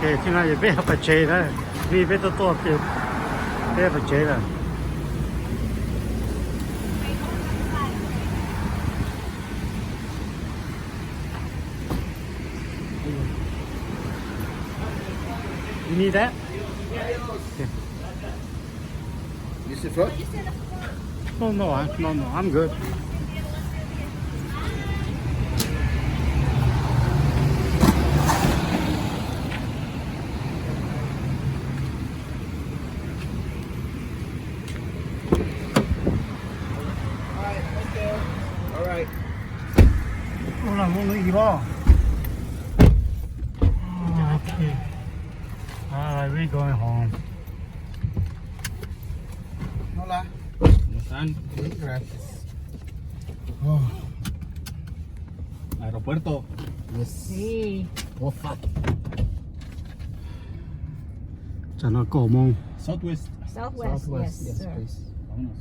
OK，现在也不要把车了，你别多别把车了。You need that? Yeah. You sit front? No, I'm good. Alright, thank you. Alright. Hold on, we'll leave off. Okay. Alright, we're going home. Hola. ¿Cómo están? Sí, gracias. Oh. Aeropuerto. Yes. Sí. Oh, fuck. Cho nó cổ mông. Southwest. Southwest, yes, sir. please. Vámonos.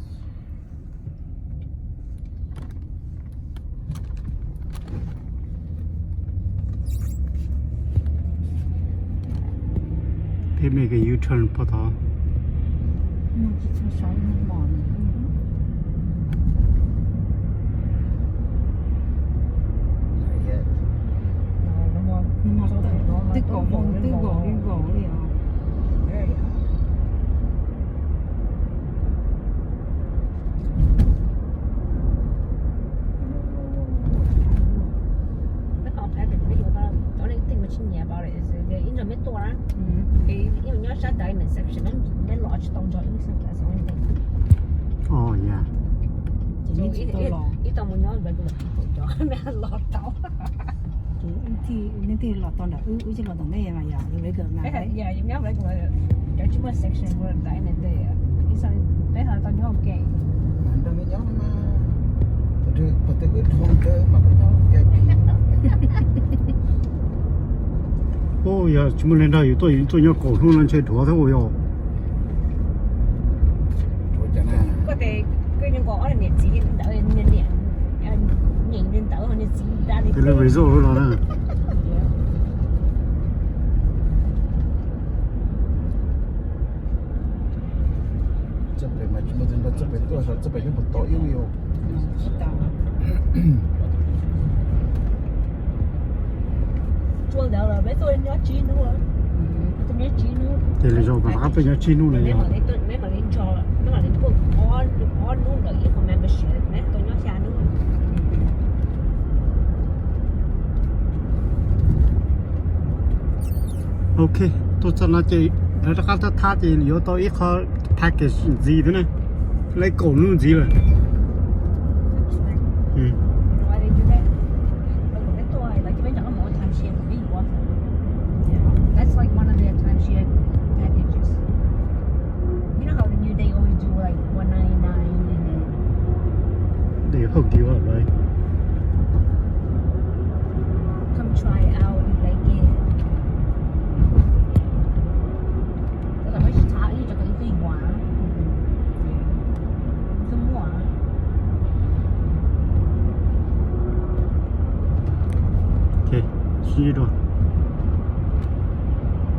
They make a U-turn på đó. Not yet. Tức cổ mông, tức gỗ đi à. There you go. Mấy con phải ví dụ tao chỗ này tin mà chín nhẹ bảo này is in the middle á. Thì因為你要殺第一名 section，你落去動作已經係所以定。 Oh yeah. 呢度冇咗 regular people 咗，咩落到？ nanti lọt toàn đã chỉ lọt toàn này mà giờ như vậy cơ mà 你係yeah，要啱 regular，有專門 section 會第一名啲啊，醫生俾下當咗好驚。 Mandang ni jauh nama. Pada gue honda maka jauh jadi. Oh yeah, chúng mình lên đây tôi nhớ cổ không lên chơi đùa thôi yo. Thôi chả na. 佢哋佢哋講我哋面子等人認認等佢哋自打你。 Cái là resort đó nè. Cepat macam tu cepat tu asal cepat ni betul yo.做到啦，俾多人家知nữa，多人知nữa。 Thì là do bà áp cho chi nu này. 你問你對，你問你錯啦，你話你不我弄到一個 membership，你對咗下弄。 OK, tôi cho nó chị, nó đã cắt thắt chị, nếu tôi ít khó package gì thế này, lấy cổ luôn gì rồi. Ừ. Why they do that? Cái tour like mấy chỗ mỗi timeshare của mình quá. That's like one of their timeshare packages. You know how they always do like $199 and then Để hậu cứu ở đây. come try it out like it. Tức là mấy chị thả ý cho cái gì quá. Không quá. OK, 去了。